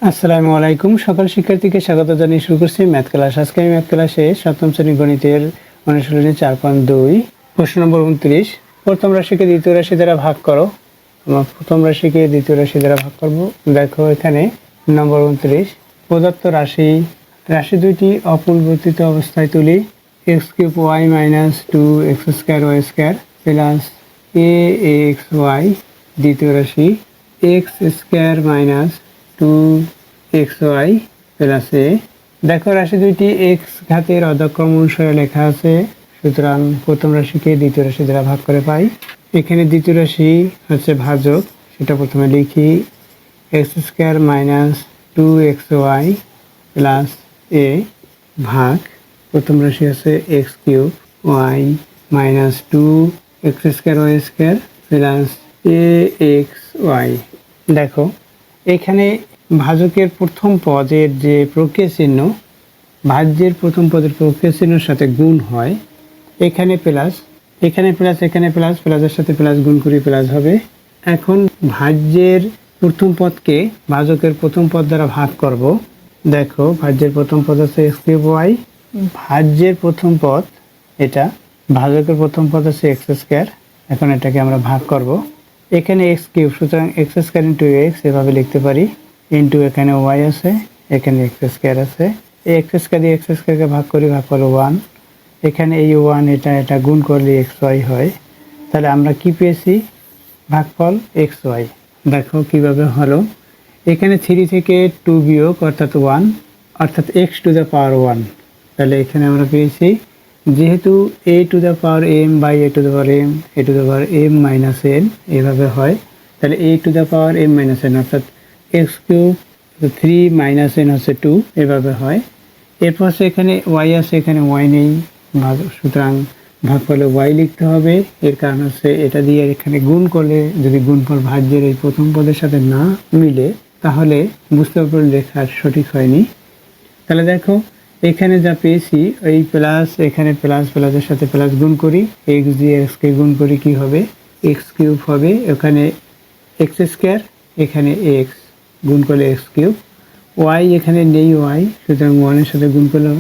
আসসালামু আলাইকুম। সকল শিক্ষার্থীকে স্বাগত জানিয়ে শুরু করছি ম্যাথ ক্লাস। আজকে আমি ম্যাথ ক্লাসে সপ্তম শ্রেণী গণিতের অনুশীলনী 4.2 প্রশ্ন নম্বর 29। প্রথম রাশিকে দ্বিতীয় রাশি দ্বারা ভাগ করো। আমরা প্রথম রাশিকে দ্বিতীয় রাশি দ্বারা ভাগ করব। দেখো এখানে নম্বর 29 প্রদত্ত রাশি দুইটি অপরিবর্তিত অবস্থায় তুলি। X cube y minus 2x square y square plus ax y. দ্বিতীয় রাশি x square minus 2xy plus a. দেখো রাশি দুইটি এক্স ঘাতের অধক্রম অনুসারে লেখা আছে, সুতরাং প্রথম রাশিকে দ্বিতীয় রাশি দ্বারা ভাগ করে পাই। এখানে দ্বিতীয় রাশি হচ্ছে ভাজক, সেটা প্রথমে লিখি। X square minus 2xy plus a ভাগ প্রথম রাশি আছে x cube y minus 2x square y square plus ax/y। দেখো এখানে ভাজকের প্রথম পদের যে প্রক্রিয়া চিহ্ন, ভাজ্যের প্রথম পদের প্রক্রিয়া চিহ্নের সাথে গুণ হয়। এখানে প্লাস, এখানে প্লাস, এখানে প্লাস, প্লাসের সাথে প্লাস গুণ করি প্লাস হবে। এখন ভাজ্যের প্রথম পদকে ভাজকের প্রথম পদ দ্বারা ভাগ করব। দেখো ভাজ্যের প্রথম পদ আছে এক্স কিউব ওয়াই, ভাজ্যের প্রথম পদ এটা, ভাজকের প্রথম পদ আছে এক্স স্কোয়ার। এখন এটাকে আমরা ভাগ করব। এখানে এক্স কিউব, সুতরাং এক্স স্কোয়ার ইন্টু এক্স এভাবে লিখতে পারি, ইন্টু এখানে ওয়াই আছে, এখানে এক্স স্কোয়ার আছে। এই এক্স স্কোয়ার দিয়ে এক্স স্কোয়ারকে ভাগ করি, ভাগ করো 1। এখানে এই 1 এটা গুণ করলে এক্স ওয়াই হয়। তাহলে আমরা কি পেয়েছি? ভাগফল এক্স ওয়াই। দেখো কিভাবে হলো। এখানে 3 থেকে 2 বিয়োগ অর্থাৎ 1, অর্থাৎ এক্স টু দ্য পাওয়ার 1। তাহলে এখানে আমরা পেয়েছি, যেহেতু a to the power m by a to the power m, a to the power m minus n এভাবে হয়। তাহলে a to the power m minus n অর্থাৎ এক্স কিউব 3 মাইনাস n হচ্ছে 2 এভাবে হয়। এরপর এখানে y আছে, এখানে y নেই, সুতরাং ভাগফলে y লিখতে হবে। এর কারণ হচ্ছে এটা দিয়ে এখানে গুণ করলে যদি গুণফল ভাজ্যের এই প্রথম পদের সাথে না মিলে তাহলে বুঝতে পারবেন লেখার সঠিক হয়নি। তাহলে দেখো এখানে যা পেয়েছি এই প্লাস, এখানে প্লাস, প্লাসের সাথে প্লাস গুণ করি, এক্স দিয়ে এক্সকে গুণ করি, কি হবে? এক্স কিউব হবে। এখানে এক্স স্কোয়ার, এখানে এক্স গুণ করলে এক্স কিউব। ওয়াই এখানে নেই ওয়াই, সুতরাং ওয়ানের সাথে গুণ করলে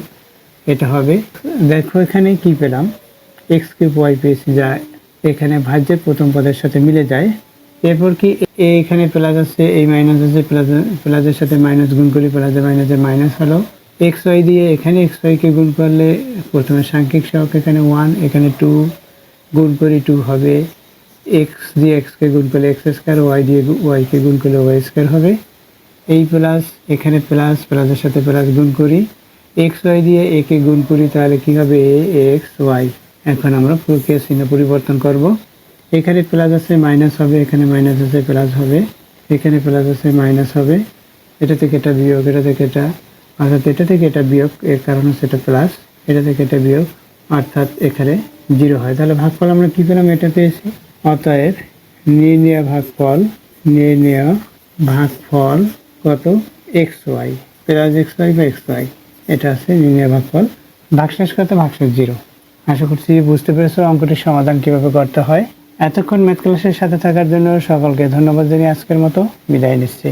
এটা হবে। দেখো এখানে কি পেলাম? এক্স কিউব ওয়াই পেয়েছি, যা এখানে ভাজ্যের প্রথম পদের সাথে মিলে যায়। এরপর কি এখানে প্লাস আছে, এই মাইনাস আছে, প্লাসের সাথে মাইনাস গুণ করি, প্লাসের মাইনাসে মাইনাস হলো। এক্স ওয়াই দিয়ে এখানে এক্স ওয়াইকে গুণ করলে প্রথমে সাংখ্যিক সহগ, এখানে 1, এখানে 2 গুণ করি 2 হবে। এক্স দিয়ে এক্সকে গুণ করলে এক্স স্কোয়ার, ওয়াই দিয়ে ওয়াইকে গুণ করলে ওয়াই স্কোয়ার হবে। এই প্লাস, এখানে প্লাস, প্লাসের সাথে প্লাস গুণ করি, এক্স ওয়াই দিয়ে একে গুণ করি, তাহলে কী হবে? এ এক্স ওয়াই। এখন আমরা প্রক্রিয়া চিহ্ন পরিবর্তন করব। এখানে প্লাস আছে মাইনাস হবে, এখানে মাইনাস আছে প্লাস হবে, এখানে প্লাস আছে মাইনাস হবে, এটা থেকে এটা বিয়োগ, এটা থেকে এটা, অর্থাৎ এটা থেকে এটা বিয়োগ, এর কারণ হচ্ছে এটা প্লাস, এটা থেকে এটা বিয়োগ, অর্থাৎ এখানে 0 হয়। তাহলে ভাগফল আমরা কী পেলাম? এটা পেয়েছি। অতএব নির্ণেয় ভাগফল কত? X y plus x y বা এক্স ওয়াই, এটা আছে নির্ণেয় ভাগফল। ভাগশেষ কত? ভাগশেষ 0। আশা করছি বুঝতে পেরেছো অঙ্কটির সমাধান কীভাবে করতে হয়। এতক্ষণ ম্যাথ ক্লাসের সাথে থাকার জন্য সকলকে ধন্যবাদ জানিয়ে আজকের মতো বিদায় নিচ্ছি।